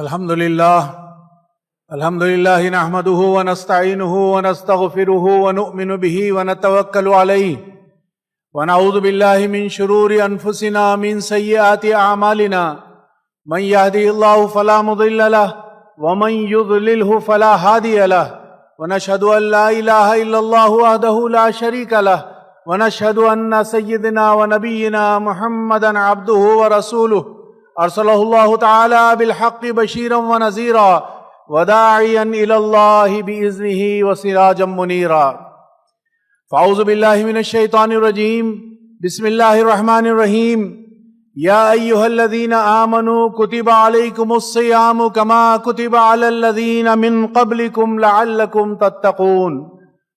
الحمد لله نحمده ونستعينه ونستغفره ونؤمن به ونتوكل عليه ونعوذ بالله من شرور أنفسنا من سيئات أعمالنا من يهده الله فلا مضل له ومن يضلله فلا هادي له ونشهد أن لا إله إلا الله وحده لا شريك له ونشهد أن سيدنا ونبينا محمدا عبده ورسوله أرسله الله تعالى بالحق بشيرا ونذيرا وداعيا إلى الله بإذنه وسراجا منيرا فأعوذ بالله من الشيطان الرجيم بسم الله الرحمن الرحيم يا أيها الذين آمنوا كتب عليكم الصيام كما كتب على الذين من قبلكم لعلكم تتقون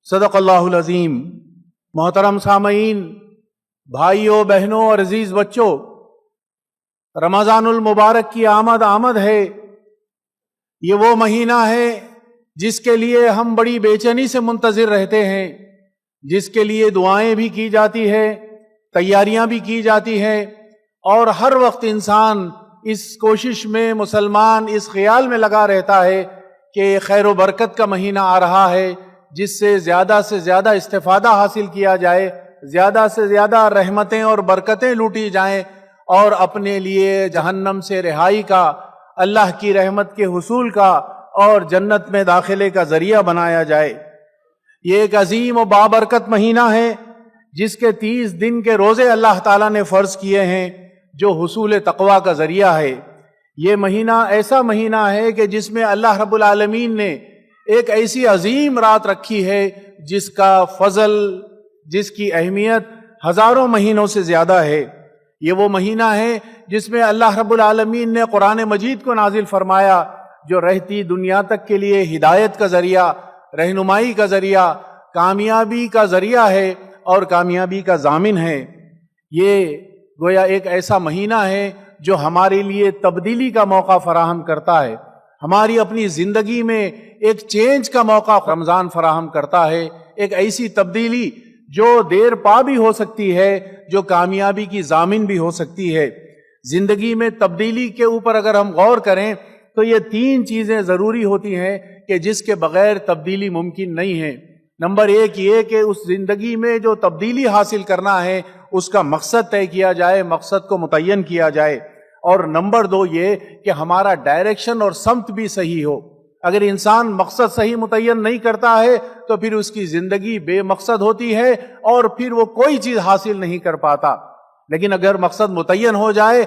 صدق اللہ العظیم۔ محترم سامعین، بھائیوں، بہنوں اور عزیز بچوں، رمضان المبارک کی آمد ہے۔ یہ وہ مہینہ ہے جس کے لیے ہم بڑی بے چینی سے منتظر رہتے ہیں، جس کے لیے دعائیں بھی کی جاتی ہے، تیاریاں بھی کی جاتی ہے، اور ہر وقت انسان اس کوشش میں، مسلمان اس خیال میں لگا رہتا ہے کہ خیر و برکت کا مہینہ آ رہا ہے، جس سے زیادہ استفادہ حاصل کیا جائے، زیادہ سے زیادہ رحمتیں اور برکتیں لوٹی جائیں، اور اپنے لیے جہنم سے رہائی کا، اللہ کی رحمت کے حصول کا اور جنت میں داخلے کا ذریعہ بنایا جائے۔ یہ ایک عظیم و بابرکت مہینہ ہے جس کے 30 دن کے روزے اللہ تعالیٰ نے فرض کیے ہیں، جو حصول تقویٰ کا ذریعہ ہے۔ یہ مہینہ ایسا مہینہ ہے کہ جس میں اللہ رب العالمین نے ایک ایسی عظیم رات رکھی ہے جس کا فضل، جس کی اہمیت ہزاروں مہینوں سے زیادہ ہے۔ یہ وہ مہینہ ہے جس میں اللہ رب العالمین نے قرآن مجید کو نازل فرمایا، جو رہتی دنیا تک کے لیے ہدایت کا ذریعہ، رہنمائی کا ذریعہ، کامیابی کا ذریعہ ہے اور کامیابی کا ضامن ہے۔ یہ گویا ایک ایسا مہینہ ہے جو ہمارے لیے تبدیلی کا موقع فراہم کرتا ہے، ہماری اپنی زندگی میں ایک چینج کا موقع رمضان فراہم کرتا ہے، ایک ایسی تبدیلی جو دیر پا بھی ہو سکتی ہے، جو کامیابی کی ضامن بھی ہو سکتی ہے۔ زندگی میں تبدیلی کے اوپر اگر ہم غور کریں تو یہ 3 چیزیں ضروری ہوتی ہیں کہ جس کے بغیر تبدیلی ممکن نہیں ہے۔ نمبر 1 یہ کہ اس زندگی میں جو تبدیلی حاصل کرنا ہے اس کا مقصد طے کیا جائے، مقصد کو متعین کیا جائے، اور نمبر 2 یہ کہ ہمارا ڈائریکشن اور سمت بھی صحیح ہو۔ اگر انسان مقصد صحیح متعین نہیں کرتا ہے تو پھر اس کی زندگی بے مقصد ہوتی ہے اور پھر وہ کوئی چیز حاصل نہیں کر پاتا۔ لیکن اگر مقصد متعین ہو جائے،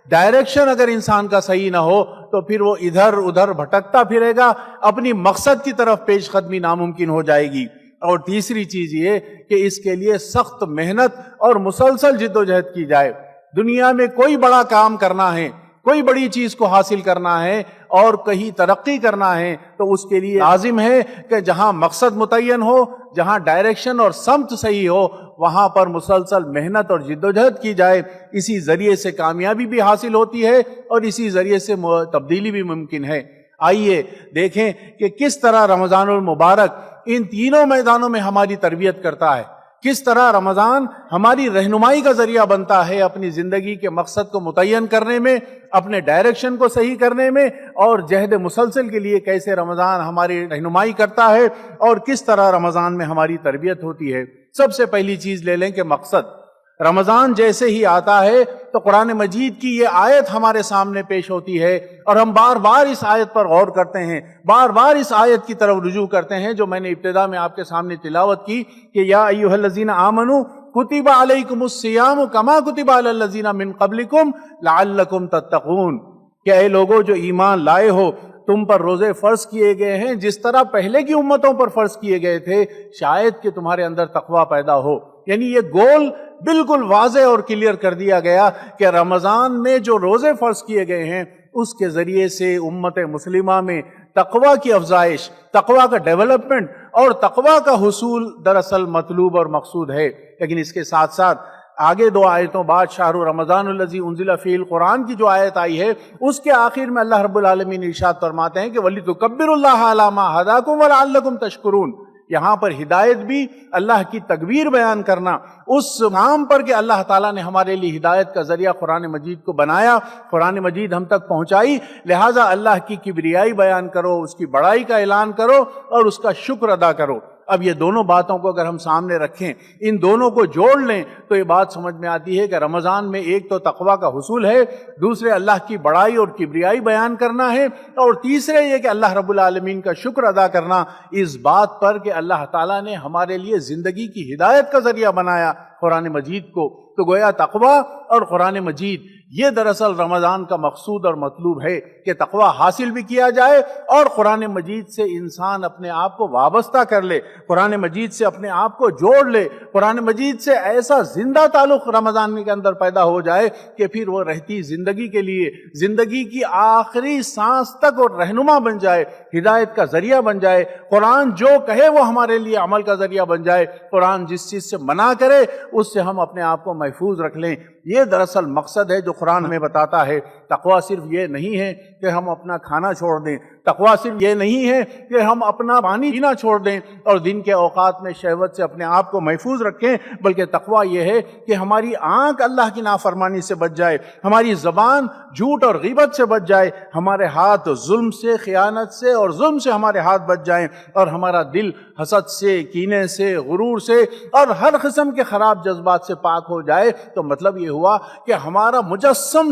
ڈائریکشن اگر انسان کا صحیح نہ ہو تو پھر وہ ادھر ادھر بھٹکتا پھرے گا، اپنی مقصد کی طرف پیش قدمی ناممکن ہو جائے گی۔ اور تیسری چیز یہ کہ اس کے لیے سخت محنت اور مسلسل جد و جہد کی جائے۔ دنیا میں کوئی بڑا کام کرنا ہے، کوئی بڑی چیز کو حاصل کرنا ہے اور کہیں ترقی کرنا ہے تو اس کے لیے لازم ہے کہ جہاں مقصد متعین ہو، جہاں ڈائریکشن اور سمت صحیح ہو، وہاں پر مسلسل محنت اور جد و جہد کی جائے۔ اسی ذریعے سے کامیابی بھی حاصل ہوتی ہے اور اسی ذریعے سے تبدیلی بھی ممکن ہے۔ آئیے دیکھیں کہ کس طرح رمضان المبارک ان تینوں میدانوں میں ہماری تربیت کرتا ہے، کس طرح رمضان ہماری رہنمائی کا ذریعہ بنتا ہے اپنی زندگی کے مقصد کو متعین کرنے میں، اپنے ڈائریکشن کو صحیح کرنے میں، اور جہد مسلسل کے لیے کیسے رمضان ہماری رہنمائی کرتا ہے اور کس طرح رمضان میں ہماری تربیت ہوتی ہے۔ سب سے پہلی چیز لے لیں کہ مقصد۔ رمضان جیسے ہی آتا ہے تو قرآن مجید کی یہ آیت ہمارے سامنے پیش ہوتی ہے اور ہم بار بار اس آیت پر غور کرتے ہیں، بار بار اس آیت کی طرف رجوع کرتے ہیں جو میں نے ابتدا میں آپ کے سامنے تلاوت کی کہ یا ایھا الذین آمنوا کتب علیکم الصیام کما کتب علی الذین من قبلکم لعلکم تتقون، کہ اے لوگو جو ایمان لائے ہو، تم پر روزے فرض کیے گئے ہیں جس طرح پہلے کی امتوں پر فرض کیے گئے تھے، شاید کہ تمہارے اندر تقویٰ پیدا ہو۔ یعنی یہ گول بالکل واضح اور کلیئر کر دیا گیا کہ رمضان میں جو روزے فرض کیے گئے ہیں اس کے ذریعے سے امت مسلمہ میں تقویٰ کی افزائش، تقویٰ کا ڈیولپمنٹ اور تقویٰ کا حصول دراصل مطلوب اور مقصود ہے۔ لیکن اس کے ساتھ ساتھ آگے 2 آیتوں بعد شہر رمضان الذی انزل فیہ القرآن کی جو آیت آئی ہے اس کے آخر میں اللہ رب العالمین ارشاد فرماتے ہیں کہ وَلِتُكَبِّرُوا اللَّهَ عَلَىٰ مَا هَدَاكُمْ وَلَعَلَّكُمْ تَشْكُرُونَ، یہاں پر ہدایت بھی اللہ کی تکبیر بیان کرنا، اس کام پر کہ اللہ تعالیٰ نے ہمارے لیے ہدایت کا ذریعہ قرآن مجید کو بنایا، قرآن مجید ہم تک پہنچائی، لہٰذا اللہ کی کبریائی بیان کرو، اس کی بڑائی کا اعلان کرو اور اس کا شکر ادا کرو۔ اب یہ دونوں باتوں کو اگر ہم سامنے رکھیں، ان دونوں کو جوڑ لیں تو یہ بات سمجھ میں آتی ہے کہ رمضان میں ایک تو تقویٰ کا حصول ہے، دوسرے اللہ کی بڑائی اور کبریائی بیان کرنا ہے، اور تیسرے یہ کہ اللہ رب العالمین کا شکر ادا کرنا اس بات پر کہ اللہ تعالیٰ نے ہمارے لیے زندگی کی ہدایت کا ذریعہ بنایا قرآن مجید کو۔ تو گویا تقویٰ اور قرآن مجید یہ دراصل رمضان کا مقصود اور مطلوب ہے کہ تقویٰ حاصل بھی کیا جائے اور قرآن مجید سے انسان اپنے آپ کو وابستہ کر لے، قرآن مجید سے اپنے آپ کو جوڑ لے، قرآن مجید سے ایسا زندہ تعلق رمضان کے اندر پیدا ہو جائے کہ پھر وہ رہتی زندگی کے لیے، زندگی کی آخری سانس تک وہ رہنما بن جائے، ہدایت کا ذریعہ بن جائے۔ قرآن جو کہے وہ ہمارے لیے عمل کا ذریعہ بن جائے، قرآن جس چیز سے منع کرے اس سے ہم اپنے آپ کو محفوظ رکھ لیں۔ یہ دراصل مقصد ہے جو قرآن ہمیں بتاتا ہے۔ تقویٰ صرف یہ نہیں ہے کہ ہم اپنا کھانا چھوڑ دیں، تقویٰ صرف یہ نہیں ہے کہ ہم اپنا پانی پینا چھوڑ دیں اور دن کے اوقات میں شہوت سے اپنے آپ کو محفوظ رکھیں، بلکہ تقویٰ یہ ہے کہ ہماری آنکھ اللہ کی نافرمانی سے بچ جائے، ہماری زبان جھوٹ اور غیبت سے بچ جائے، ہمارے ہاتھ ظلم سے، خیانت سے اور ظلم سے ہمارے ہاتھ بچ جائیں، اور ہمارا دل حسد سے، کینے سے، غرور سے اور ہر قسم کے خراب جذبات سے پاک ہو جائے۔ تو مطلب یہ ہوا کہ ہمارا مجسم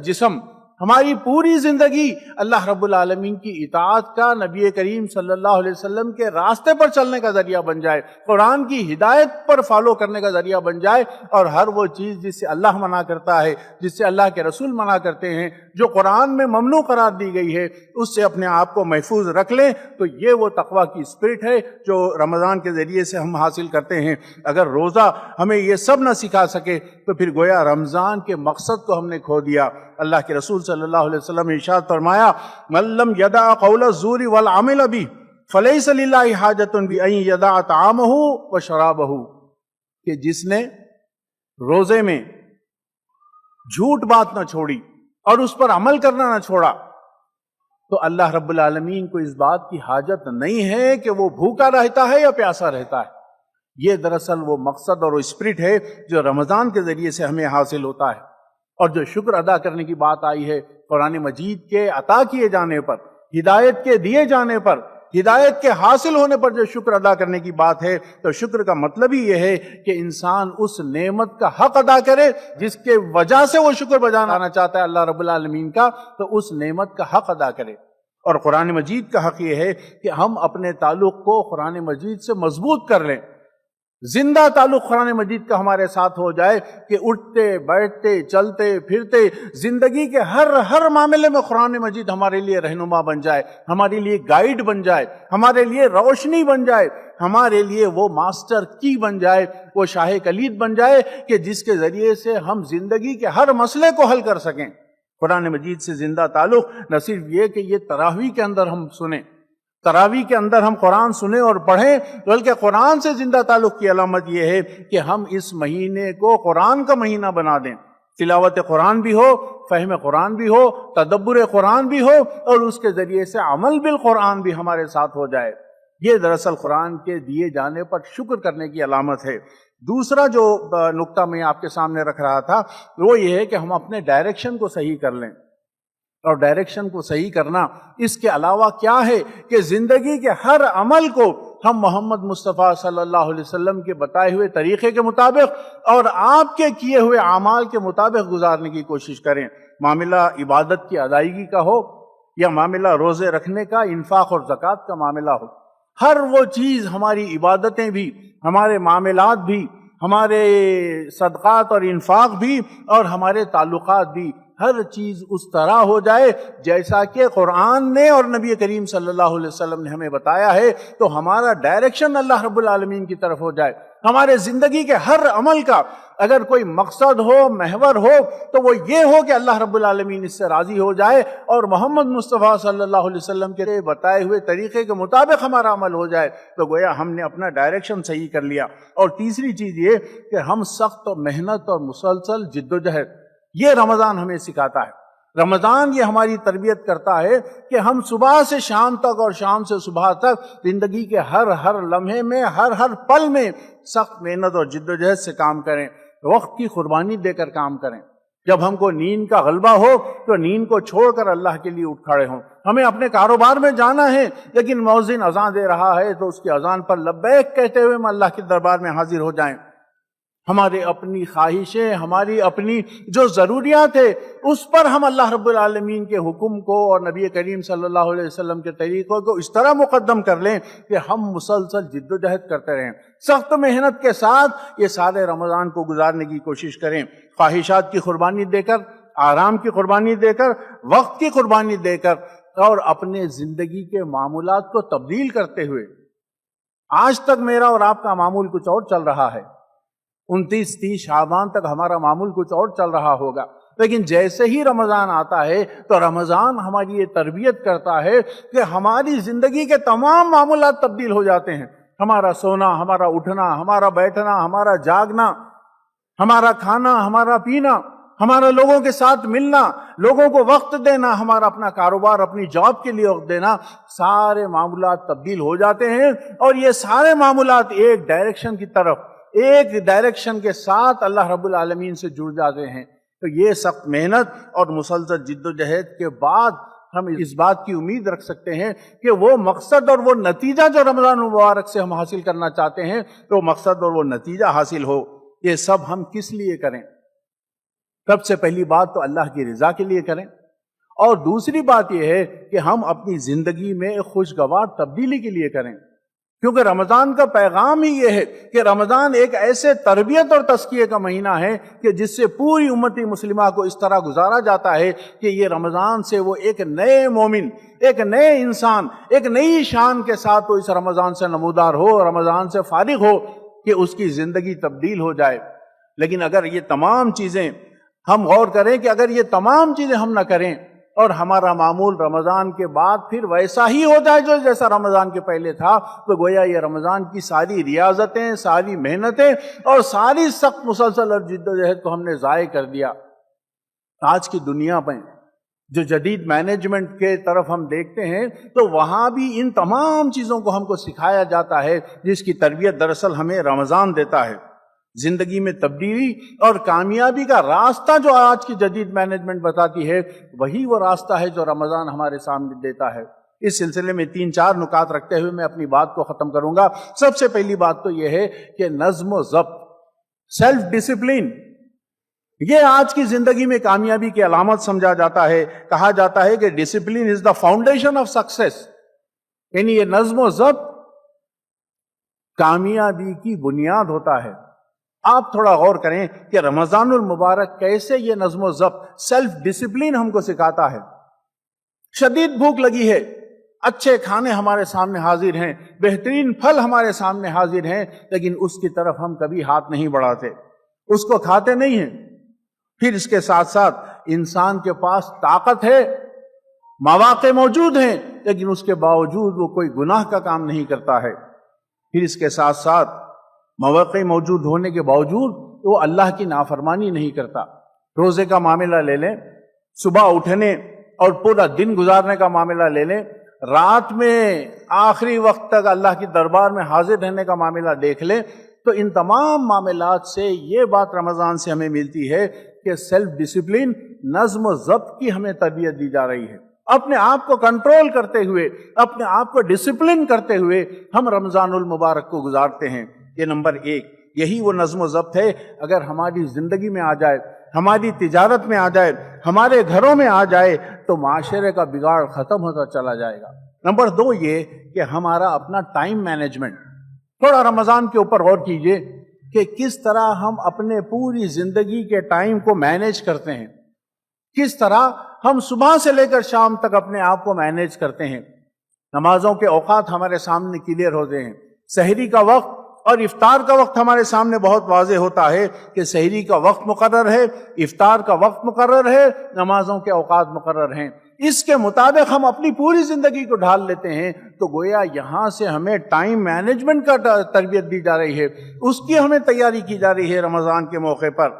جسم، ہماری پوری زندگی اللہ رب العالمین کی اطاعت کا، نبی کریم صلی اللہ علیہ وسلم کے راستے پر چلنے کا ذریعہ بن جائے، قرآن کی ہدایت پر فالو کرنے کا ذریعہ بن جائے، اور ہر وہ چیز جس سے اللہ منع کرتا ہے، جس سے اللہ کے رسول منع کرتے ہیں، جو قرآن میں ممنوع قرار دی گئی ہے، اس سے اپنے آپ کو محفوظ رکھ لیں۔ تو یہ وہ تقویٰ کی اسپرٹ ہے جو رمضان کے ذریعے سے ہم حاصل کرتے ہیں۔ اگر روزہ ہمیں یہ سب نہ سکھا سکے تو پھر گویا رمضان کے مقصد کو ہم نے کھو دیا۔ اللہ کے رسول صلی اللہ علیہ وسلم نے ارشاد فرمایا، من لم یدع قول الزور والعمل به فلیس للہ حاجۃ بان یدع طعامہ وشرابہ، کہ جس نے روزے میں جھوٹ بات نہ چھوڑی اور اس پر عمل کرنا نہ چھوڑا تو اللہ رب العالمین کو اس بات کی حاجت نہیں ہے کہ وہ بھوکا رہتا ہے یا پیاسا رہتا ہے۔ یہ دراصل وہ مقصد اور وہ اسپرٹ ہے جو رمضان کے ذریعے سے ہمیں حاصل ہوتا ہے۔ اور جو شکر ادا کرنے کی بات آئی ہے قرآن مجید کے عطا کیے جانے پر، ہدایت کے دیے جانے پر، ہدایت کے حاصل ہونے پر جو شکر ادا کرنے کی بات ہے، تو شکر کا مطلب ہی یہ ہے کہ انسان اس نعمت کا حق ادا کرے جس کے وجہ سے وہ شکر بجانا چاہتا ہے اللہ رب العالمین کا، تو اس نعمت کا حق ادا کرے۔ اور قرآن مجید کا حق یہ ہے کہ ہم اپنے تعلق کو قرآن مجید سے مضبوط کر لیں، زندہ تعلق قرآن مجید کا ہمارے ساتھ ہو جائے کہ اٹھتے بیٹھتے چلتے پھرتے زندگی کے ہر معاملے میں قرآن مجید ہمارے لیے رہنما بن جائے، ہمارے لیے گائیڈ بن جائے، ہمارے لیے روشنی بن جائے، ہمارے لیے وہ ماسٹر کی بن جائے، وہ شاہ کلید بن جائے کہ جس کے ذریعے سے ہم زندگی کے ہر مسئلے کو حل کر سکیں۔ قرآن مجید سے زندہ تعلق نہ صرف یہ کہ یہ تراویح کے اندر ہم سنیں، تراویح کے اندر ہم قرآن سنیں اور پڑھیں، بلکہ قرآن سے زندہ تعلق کی علامت یہ ہے کہ ہم اس مہینے کو قرآن کا مہینہ بنا دیں، تلاوت قرآن بھی ہو، فہم قرآن بھی ہو، تدبر قرآن بھی ہو، اور اس کے ذریعے سے عمل بالقرآن بھی ہمارے ساتھ ہو جائے۔ یہ دراصل قرآن کے دیے جانے پر شکر کرنے کی علامت ہے۔ دوسرا جو نقطہ میں آپ کے سامنے رکھ رہا تھا وہ یہ ہے کہ ہم اپنے ڈائریکشن کو صحیح کر لیں، اور ڈائریکشن کو صحیح کرنا اس کے علاوہ کیا ہے کہ زندگی کے ہر عمل کو ہم محمد مصطفیٰ صلی اللہ علیہ وسلم کے بتائے ہوئے طریقے کے مطابق اور آپ کے کیے ہوئے اعمال کے مطابق گزارنے کی کوشش کریں۔ معاملہ عبادت کی ادائیگی کا ہو یا معاملہ روزے رکھنے کا، انفاق اور زکوٰۃ کا معاملہ ہو، ہر وہ چیز، ہماری عبادتیں بھی، ہمارے معاملات بھی، ہمارے صدقات اور انفاق بھی، اور ہمارے تعلقات بھی، ہر چیز اس طرح ہو جائے جیسا کہ قرآن نے اور نبی کریم صلی اللہ علیہ وسلم نے ہمیں بتایا ہے، تو ہمارا ڈائریکشن اللہ رب العالمین کی طرف ہو جائے۔ ہمارے زندگی کے ہر عمل کا اگر کوئی مقصد ہو، محور ہو، تو وہ یہ ہو کہ اللہ رب العالمین اس سے راضی ہو جائے اور محمد مصطفیٰ صلی اللہ علیہ وسلم کے بتائے ہوئے طریقے کے مطابق ہمارا عمل ہو جائے، تو گویا ہم نے اپنا ڈائریکشن صحیح کر لیا۔ اور تیسری چیز یہ کہ ہم سخت محنت اور مسلسل جد و جہد، یہ رمضان ہمیں سکھاتا ہے رمضان یہ ہماری تربیت کرتا ہے کہ ہم صبح سے شام تک اور شام سے صبح تک زندگی کے ہر لمحے میں ہر پل میں سخت محنت اور جد و جہد سے کام کریں، وقت کی قربانی دے کر کام کریں۔ جب ہم کو نیند کا غلبہ ہو تو نیند کو چھوڑ کر اللہ کے لیے اٹھ کھڑے ہوں۔ ہمیں اپنے کاروبار میں جانا ہے لیکن مؤذن اذان دے رہا ہے تو اس کی اذان پر لبیک کہتے ہوئے ہم اللہ کے دربار میں حاضر ہو جائیں۔ ہمارے اپنی خواہشیں، ہماری اپنی جو ضروریات ہے، اس پر ہم اللہ رب العالمین کے حکم کو اور نبی کریم صلی اللہ علیہ وسلم کے طریقوں کو اس طرح مقدم کر لیں کہ ہم مسلسل جد و جہد کرتے رہیں، سخت محنت کے ساتھ یہ سارے رمضان کو گزارنے کی کوشش کریں، خواہشات کی قربانی دے کر، آرام کی قربانی دے کر، وقت کی قربانی دے کر، اور اپنے زندگی کے معمولات کو تبدیل کرتے ہوئے۔ آج تک میرا اور آپ کا معمول کچھ اور چل رہا ہے، 29-30 شعبان تک ہمارا معمول کچھ اور چل رہا ہوگا، لیکن جیسے ہی رمضان آتا ہے تو رمضان ہماری یہ تربیت کرتا ہے کہ ہماری زندگی کے تمام معمولات تبدیل ہو جاتے ہیں۔ ہمارا سونا، ہمارا اٹھنا، ہمارا بیٹھنا، ہمارا جاگنا، ہمارا کھانا، ہمارا پینا، ہمارا لوگوں کے ساتھ ملنا، لوگوں کو وقت دینا، ہمارا اپنا کاروبار، اپنی جاب کے لیے وقت دینا، سارے معمولات تبدیل ہو جاتے ہیں، اور یہ سارے معمولات ایک ڈائریکشن کی طرف، ایک ڈائریکشن کے ساتھ اللہ رب العالمین سے جڑ جاتے ہیں۔ تو یہ سخت محنت اور مسلسل جد و جہد کے بعد ہم اس بات کی امید رکھ سکتے ہیں کہ وہ مقصد اور وہ نتیجہ جو رمضان المبارک سے ہم حاصل کرنا چاہتے ہیں، تو مقصد اور وہ نتیجہ حاصل ہو۔ یہ سب ہم کس لیے کریں؟ سب سے پہلی بات تو اللہ کی رضا کے لیے کریں، اور دوسری بات یہ ہے کہ ہم اپنی زندگی میں خوشگوار تبدیلی کے لیے کریں، کیونکہ رمضان کا پیغام ہی یہ ہے کہ رمضان ایک ایسے تربیت اور تزکیے کا مہینہ ہے کہ جس سے پوری امتی مسلمہ کو اس طرح گزارا جاتا ہے کہ یہ رمضان سے وہ ایک نئے مومن، ایک نئے انسان، ایک نئی شان کے ساتھ وہ اس رمضان سے نمودار ہو، رمضان سے فارغ ہو کہ اس کی زندگی تبدیل ہو جائے۔ لیکن اگر یہ تمام چیزیں ہم غور کریں کہ اگر یہ تمام چیزیں ہم نہ کریں اور ہمارا معمول رمضان کے بعد پھر ویسا ہی ہو جائے جو جیسا رمضان کے پہلے تھا، تو گویا یہ رمضان کی ساری ریاضتیں، ساری محنتیں اور ساری سخت مسلسل اور جد و جہد کو ہم نے ضائع کر دیا۔ آج کی دنیا میں جو جدید مینجمنٹ کے طرف ہم دیکھتے ہیں تو وہاں بھی ان تمام چیزوں کو ہم کو سکھایا جاتا ہے، جس کی تربیت دراصل ہمیں رمضان دیتا ہے۔ زندگی میں تبدیلی اور کامیابی کا راستہ جو آج کی جدید مینجمنٹ بتاتی ہے، وہی وہ راستہ ہے جو رمضان ہمارے سامنے دیتا ہے۔ اس سلسلے میں 3-4 نکات رکھتے ہوئے میں اپنی بات کو ختم کروں گا۔ سب سے پہلی بات تو یہ ہے کہ نظم و ضبط، سیلف ڈسپلن، یہ آج کی زندگی میں کامیابی کی علامت سمجھا جاتا ہے۔ کہا جاتا ہے کہ discipline is the foundation of success, یعنی یہ نظم و ضبط کامیابی کی بنیاد ہوتا ہے۔ آپ تھوڑا غور کریں کہ رمضان المبارک کیسے یہ نظم و ضبط، سیلف ڈسپلن ہم کو سکھاتا ہے۔ شدید بھوک لگی ہے، اچھے کھانے ہمارے سامنے حاضر ہیں، بہترین پھل ہمارے سامنے حاضر ہیں، لیکن اس کی طرف ہم کبھی ہاتھ نہیں بڑھاتے، اس کو کھاتے نہیں ہیں۔ پھر اس کے ساتھ ساتھ انسان کے پاس طاقت ہے، مواقع موجود ہیں، لیکن اس کے باوجود وہ کوئی گناہ کا کام نہیں کرتا ہے۔ پھر اس کے ساتھ ساتھ مواقع موجود ہونے کے باوجود وہ اللہ کی نافرمانی نہیں کرتا۔ روزے کا معاملہ لے لیں، صبح اٹھنے اور پورا دن گزارنے کا معاملہ لے لیں، رات میں آخری وقت تک اللہ کی دربار میں حاضر رہنے کا معاملہ دیکھ لیں، تو ان تمام معاملات سے یہ بات رمضان سے ہمیں ملتی ہے کہ سیلف ڈسپلن، نظم و ضبط کی ہمیں تربیت دی جا رہی ہے۔ اپنے آپ کو کنٹرول کرتے ہوئے، اپنے آپ کو ڈسپلن کرتے ہوئے ہم رمضان المبارک کو گزارتے ہیں۔ یہ نمبر 1، یہی وہ نظم و ضبط ہے۔ اگر ہماری زندگی میں آ جائے، ہماری تجارت میں آ جائے، ہمارے گھروں میں آ جائے، تو معاشرے کا بگاڑ ختم ہوتا چلا جائے گا۔ نمبر 2 یہ کہ ہمارا اپنا ٹائم مینجمنٹ، تھوڑا رمضان کے اوپر غور کیجئے کہ کس طرح ہم اپنے پوری زندگی کے ٹائم کو مینیج کرتے ہیں، کس طرح ہم صبح سے لے کر شام تک اپنے آپ کو مینیج کرتے ہیں۔ نمازوں کے اوقات ہمارے سامنے کلیئر ہوتے ہیں، سحری کا وقت اور افطار کا وقت ہمارے سامنے بہت واضح ہوتا ہے کہ سحری کا وقت مقرر ہے، افطار کا وقت مقرر ہے، نمازوں کے اوقات مقرر ہیں۔ اس کے مطابق ہم اپنی پوری زندگی کو ڈھال لیتے ہیں، تو گویا یہاں سے ہمیں ٹائم مینجمنٹ کا تربیت دی جا رہی ہے، اس کی ہمیں تیاری کی جا رہی ہے رمضان کے موقع پر۔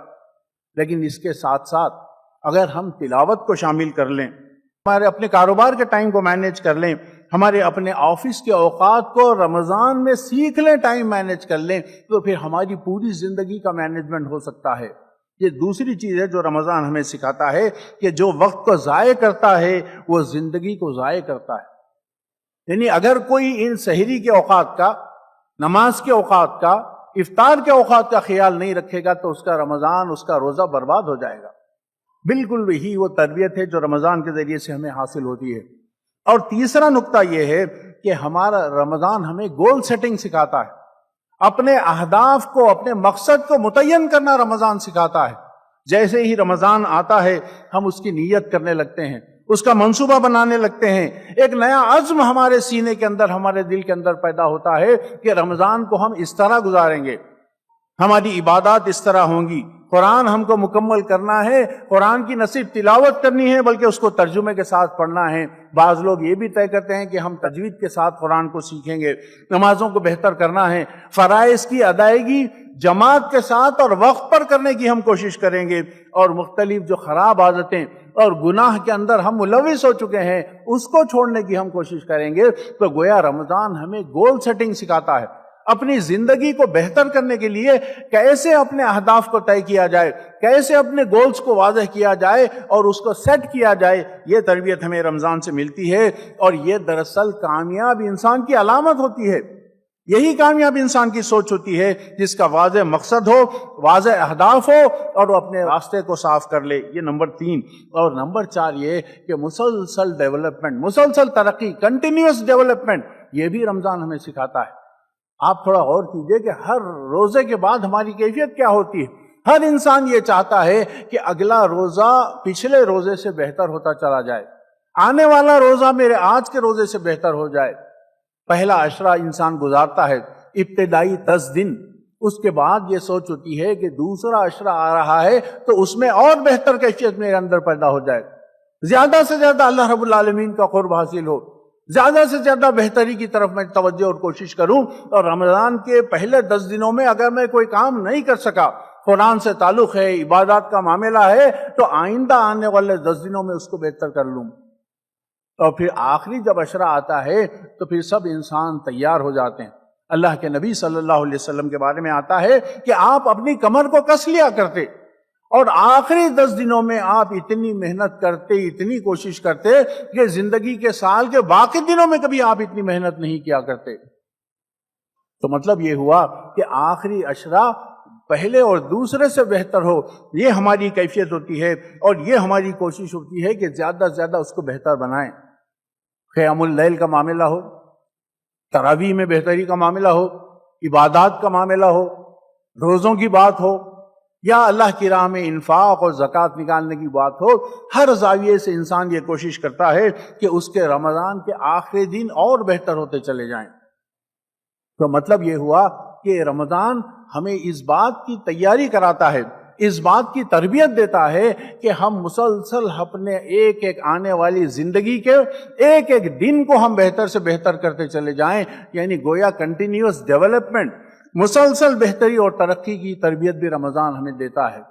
لیکن اس کے ساتھ ساتھ اگر ہم تلاوت کو شامل کر لیں، ہمارے اپنے کاروبار کے ٹائم کو مینیج کر لیں، ہمارے اپنے آفس کے اوقات کو رمضان میں سیکھ لیں، ٹائم مینیج کر لیں، تو پھر ہماری پوری زندگی کا مینجمنٹ ہو سکتا ہے۔ یہ دوسری چیز ہے جو رمضان ہمیں سکھاتا ہے کہ جو وقت کو ضائع کرتا ہے وہ زندگی کو ضائع کرتا ہے۔ یعنی اگر کوئی ان سحری کے اوقات کا، نماز کے اوقات کا، افطار کے اوقات کا خیال نہیں رکھے گا تو اس کا رمضان، اس کا روزہ برباد ہو جائے گا۔ بالکل وہی وہ تربیت ہے جو رمضان کے ذریعے سے ہمیں حاصل ہوتی ہے۔ اور تیسرا نقطہ یہ ہے کہ ہمارا رمضان ہمیں گول سیٹنگ سکھاتا ہے، اپنے اہداف کو، اپنے مقصد کو متعین کرنا رمضان سکھاتا ہے۔ جیسے ہی رمضان آتا ہے ہم اس کی نیت کرنے لگتے ہیں، اس کا منصوبہ بنانے لگتے ہیں، ایک نیا عزم ہمارے سینے کے اندر، ہمارے دل کے اندر پیدا ہوتا ہے کہ رمضان کو ہم اس طرح گزاریں گے، ہماری عبادات اس طرح ہوں گی، قرآن ہم کو مکمل کرنا ہے، قرآن کی نہ صرف تلاوت کرنی ہے بلکہ اس کو ترجمے کے ساتھ پڑھنا ہے۔ بعض لوگ یہ بھی طے کرتے ہیں کہ ہم تجوید کے ساتھ قرآن کو سیکھیں گے، نمازوں کو بہتر کرنا ہے، فرائض کی ادائیگی جماعت کے ساتھ اور وقت پر کرنے کی ہم کوشش کریں گے، اور مختلف جو خراب عادتیں اور گناہ کے اندر ہم ملوث ہو چکے ہیں اس کو چھوڑنے کی ہم کوشش کریں گے۔ تو گویا رمضان ہمیں گول سیٹنگ سکھاتا ہے، اپنی زندگی کو بہتر کرنے کے لیے کیسے اپنے اہداف کو طے کیا جائے، کیسے اپنے گولز کو واضح کیا جائے اور اس کو سیٹ کیا جائے۔ یہ تربیت ہمیں رمضان سے ملتی ہے، اور یہ دراصل کامیاب انسان کی علامت ہوتی ہے۔ یہی کامیاب انسان کی سوچ ہوتی ہے جس کا واضح مقصد ہو، واضح اہداف ہو، اور وہ اپنے راستے کو صاف کر لے۔ یہ نمبر 3۔ اور نمبر 4 یہ کہ مسلسل ڈیولپمنٹ، مسلسل ترقی، کنٹینیوس ڈیولپمنٹ، یہ بھی رمضان ہمیں سکھاتا ہے۔ آپ تھوڑا غور کیجئے کہ ہر روزے کے بعد ہماری کیفیت کیا ہوتی ہے۔ ہر انسان یہ چاہتا ہے کہ اگلا روزہ پچھلے روزے سے بہتر ہوتا چلا جائے، آنے والا روزہ میرے آج کے روزے سے بہتر ہو جائے۔ پہلا عشرہ انسان گزارتا ہے، ابتدائی 10 دن، اس کے بعد یہ سوچ ہوتی ہے کہ دوسرا عشرہ آ رہا ہے تو اس میں اور بہتر کیفیت میرے اندر پیدا ہو جائے، زیادہ سے زیادہ اللہ رب العالمین کا قرب حاصل ہو، زیادہ سے زیادہ بہتری کی طرف میں توجہ اور کوشش کروں۔ اور رمضان کے پہلے 10 دنوں میں اگر میں کوئی کام نہیں کر سکا، قرآن سے تعلق ہے، عبادات کا معاملہ ہے، تو آئندہ آنے والے 10 دنوں میں اس کو بہتر کر لوں۔ اور پھر آخری جب عشرہ آتا ہے تو پھر سب انسان تیار ہو جاتے ہیں۔ اللہ کے نبی صلی اللہ علیہ وسلم کے بارے میں آتا ہے کہ آپ اپنی کمر کو کس لیا کرتے، اور آخری 10 دنوں میں آپ اتنی محنت کرتے، اتنی کوشش کرتے کہ زندگی کے سال کے باقی دنوں میں کبھی آپ اتنی محنت نہیں کیا کرتے۔ تو مطلب یہ ہوا کہ آخری عشرہ پہلے اور دوسرے سے بہتر ہو، یہ ہماری کیفیت ہوتی ہے، اور یہ ہماری کوشش ہوتی ہے کہ زیادہ سے زیادہ اس کو بہتر بنائیں۔ قیام اللیل کا معاملہ ہو، تراویح میں بہتری کا معاملہ ہو، عبادات کا معاملہ ہو، روزوں کی بات ہو، یا اللہ کی راہ میں انفاق اور زکوٰۃ نکالنے کی بات ہو، ہر زاویے سے انسان یہ کوشش کرتا ہے کہ اس کے رمضان کے آخری دن اور بہتر ہوتے چلے جائیں۔ تو مطلب یہ ہوا کہ رمضان ہمیں اس بات کی تیاری کراتا ہے، اس بات کی تربیت دیتا ہے کہ ہم مسلسل اپنے ایک ایک آنے والی زندگی کے ایک ایک دن کو ہم بہتر سے بہتر کرتے چلے جائیں، یعنی گویا کنٹینیوس ڈیولپمنٹ، مسلسل بہتری اور ترقی کی تربیت بھی رمضان ہمیں دیتا ہے۔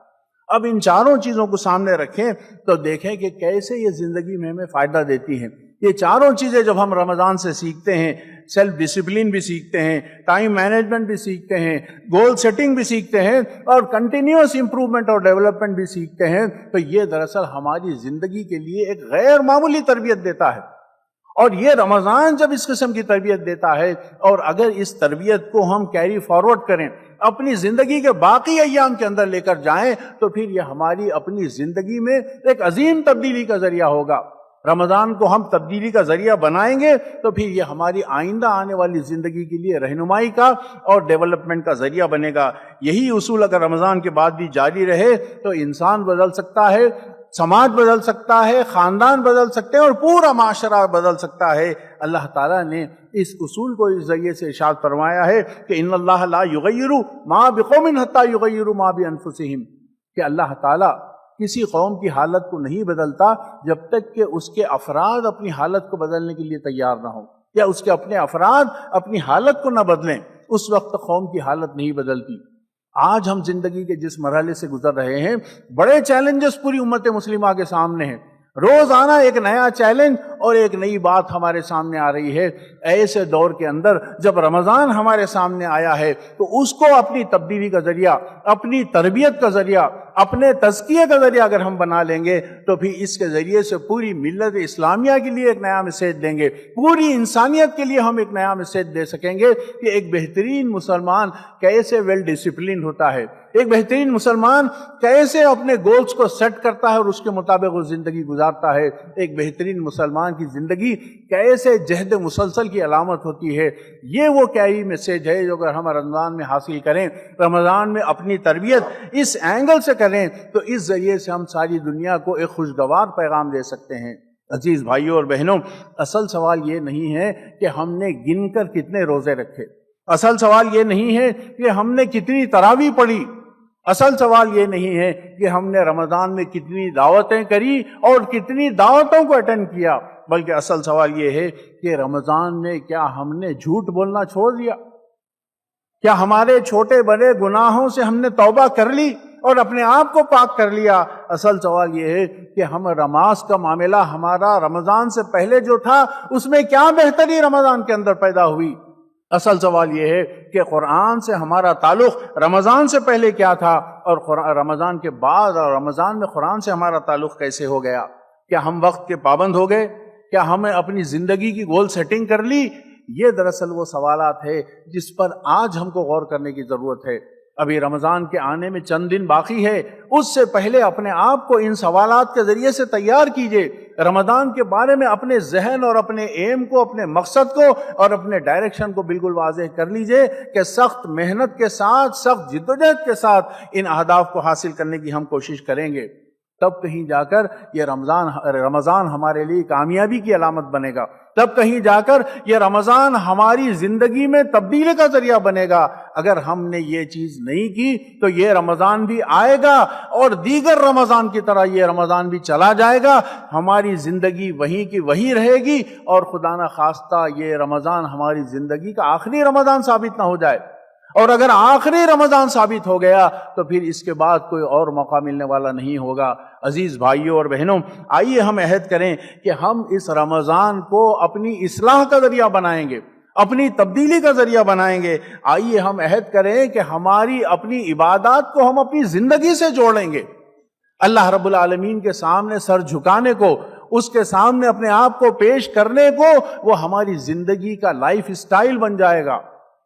اب ان چاروں چیزوں کو سامنے رکھیں تو دیکھیں کہ کیسے یہ زندگی میں ہمیں فائدہ دیتی ہیں۔ یہ چاروں چیزیں جب ہم رمضان سے سیکھتے ہیں، سیلف ڈسپلن بھی سیکھتے ہیں، ٹائم مینجمنٹ بھی سیکھتے ہیں، گول سیٹنگ بھی سیکھتے ہیں، اور کنٹینیوس امپرومنٹ اور ڈیولپمنٹ بھی سیکھتے ہیں، تو یہ دراصل ہماری زندگی کے لیے ایک غیر معمولی تربیت دیتا ہے۔ اور یہ رمضان جب اس قسم کی تربیت دیتا ہے، اور اگر اس تربیت کو ہم کیری فارورڈ کریں، اپنی زندگی کے باقی ایام کے اندر لے کر جائیں، تو پھر یہ ہماری اپنی زندگی میں ایک عظیم تبدیلی کا ذریعہ ہوگا۔ رمضان کو ہم تبدیلی کا ذریعہ بنائیں گے تو پھر یہ ہماری آئندہ آنے والی زندگی کے لیے رہنمائی کا اور ڈیولپمنٹ کا ذریعہ بنے گا۔ یہی اصول اگر رمضان کے بعد بھی جاری رہے تو انسان بدل سکتا ہے، سماج بدل سکتا ہے، خاندان بدل سکتے ہیں، اور پورا معاشرہ بدل سکتا ہے۔ اللہ تعالیٰ نے اس اصول کو اس ذریعے سے ارشاد فرمایا ہے کہ ان اللہ لا یغیر ما بقوم حتی یغیروا ما بانفسہم، کہ اللہ تعالیٰ کسی قوم کی حالت کو نہیں بدلتا جب تک کہ اس کے افراد اپنی حالت کو بدلنے کے لیے تیار نہ ہو، یا اس کے اپنے افراد اپنی حالت کو نہ بدلیں، اس وقت قوم کی حالت نہیں بدلتی۔ آج ہم زندگی کے جس مرحلے سے گزر رہے ہیں، بڑے چیلنجز پوری امت مسلمہ کے سامنے ہیں۔ روزانہ ایک نیا چیلنج اور ایک نئی بات ہمارے سامنے آ رہی ہے۔ ایسے دور کے اندر جب رمضان ہمارے سامنے آیا ہے تو اس کو اپنی تبدیلی کا ذریعہ، اپنی تربیت کا ذریعہ، اپنے تزکیے کا ذریعہ اگر ہم بنا لیں گے تو پھر اس کے ذریعے سے پوری ملت اسلامیہ کے لیے ایک نیا میسیج دیں گے، پوری انسانیت کے لیے ہم ایک نیا میسیج دے سکیں گے کہ ایک بہترین مسلمان کیسے ویل ڈسپلن ہوتا ہے، ایک بہترین مسلمان کیسے اپنے گولز کو سیٹ کرتا ہے اور اس کے مطابق وہ زندگی گزارتا ہے، ایک بہترین مسلمان کی زندگی کیسے جہد مسلسل کی علامت ہوتی ہے۔ یہ وہ کیا ہی میسیج ہے جو اگر ہم رمضان میں حاصل کریں، رمضان میں اپنی تربیت اس اینگل سے کریں تو اس ذریعے سے ہم ساری دنیا کو ایک خوشگوار پیغام دے سکتے ہیں۔ عزیز بھائیوں اور بہنوں، اصل سوال یہ نہیں ہے کہ ہم نے گن کر کتنے روزے رکھے، اصل سوال یہ نہیں ہے کہ ہم نے کتنی تراویح پڑھی، اصل سوال یہ نہیں ہے کہ ہم نے رمضان میں کتنی دعوتیں کری اور کتنی دعوتوں کو اٹینڈ کیا، بلکہ اصل سوال یہ ہے کہ رمضان میں کیا ہم نے جھوٹ بولنا چھوڑ دیا، کیا ہمارے چھوٹے بڑے گناہوں سے ہم نے توبہ کر لی اور اپنے آپ کو پاک کر لیا۔ اصل سوال یہ ہے کہ ہم نماز کا معاملہ ہمارا رمضان سے پہلے جو تھا اس میں کیا بہتری رمضان کے اندر پیدا ہوئی۔ اصل سوال یہ ہے کہ قرآن سے ہمارا تعلق رمضان سے پہلے کیا تھا اور رمضان کے بعد اور رمضان میں قرآن سے ہمارا تعلق کیسے ہو گیا۔ کیا ہم وقت کے پابند ہو گئے؟ کیا ہمیں اپنی زندگی کی گول سیٹنگ کر لی؟ یہ دراصل وہ سوالات ہے جس پر آج ہم کو غور کرنے کی ضرورت ہے۔ ابھی رمضان کے آنے میں چند دن باقی ہے، اس سے پہلے اپنے آپ کو ان سوالات کے ذریعے سے تیار کیجئے۔ رمضان کے بارے میں اپنے ذہن اور اپنے ایم کو، اپنے مقصد کو اور اپنے ڈائریکشن کو بالکل واضح کر لیجئے کہ سخت محنت کے ساتھ، سخت جدوجہد کے ساتھ ان اہداف کو حاصل کرنے کی ہم کوشش کریں گے، تب کہیں جا کر یہ رمضان ہمارے لیے کامیابی کی علامت بنے گا، تب کہیں جا کر یہ رمضان ہماری زندگی میں تبدیلی کا ذریعہ بنے گا۔ اگر ہم نے یہ چیز نہیں کی تو یہ رمضان بھی آئے گا اور دیگر رمضان کی طرح یہ رمضان بھی چلا جائے گا، ہماری زندگی وہیں کی وہیں رہے گی اور خدا نہ خواستہ یہ رمضان ہماری زندگی کا آخری رمضان ثابت نہ ہو جائے۔ اور اگر آخری رمضان ثابت ہو گیا تو پھر اس کے بعد کوئی اور موقع ملنے والا نہیں ہوگا۔ عزیز بھائیوں اور بہنوں، آئیے ہم عہد کریں کہ ہم اس رمضان کو اپنی اصلاح کا ذریعہ بنائیں گے، اپنی تبدیلی کا ذریعہ بنائیں گے۔ آئیے ہم عہد کریں کہ ہماری اپنی عبادات کو ہم اپنی زندگی سے جوڑیں گے، اللہ رب العالمین کے سامنے سر جھکانے کو، اس کے سامنے اپنے آپ کو پیش کرنے کو وہ ہماری زندگی کا لائف سٹائل بن جائے گا۔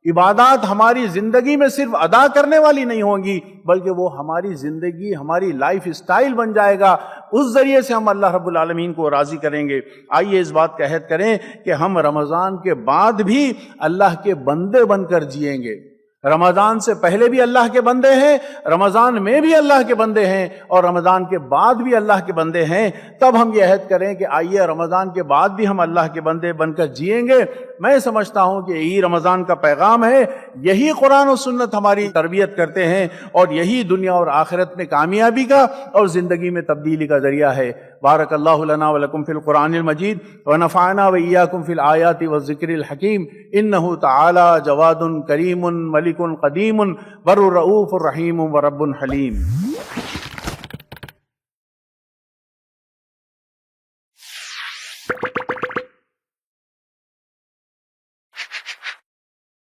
عبادات ہماری زندگی میں صرف ادا کرنے والی نہیں ہوں گی بلکہ وہ ہماری زندگی، ہماری لائف سٹائل بن جائے گا۔ اس ذریعے سے ہم اللہ رب العالمین کو راضی کریں گے۔ آئیے اس بات کا عہد کریں کہ ہم رمضان کے بعد بھی اللہ کے بندے بن کر جئیں گے۔ رمضان سے پہلے بھی اللہ کے بندے ہیں، رمضان میں بھی اللہ کے بندے ہیں اور رمضان کے بعد بھی اللہ کے بندے ہیں۔ تب ہم یہ عہد کریں کہ آئیے رمضان کے بعد بھی ہم اللہ کے بندے بن کر جئیں گے۔ میں سمجھتا ہوں کہ یہی رمضان کا پیغام ہے، یہی قرآن و سنت ہماری تربیت کرتے ہیں اور یہی دنیا اور آخرت میں کامیابی کا اور زندگی میں تبدیلی کا ذریعہ ہے۔ بارک اللہ لنا ولکم فی القرآن المجید ونفعنا وإیاکم فی الآیات والذکر الحکیم انہ تعالی جواد کریم ملک قدیم بر رؤوف رحیم ورب حلیم۔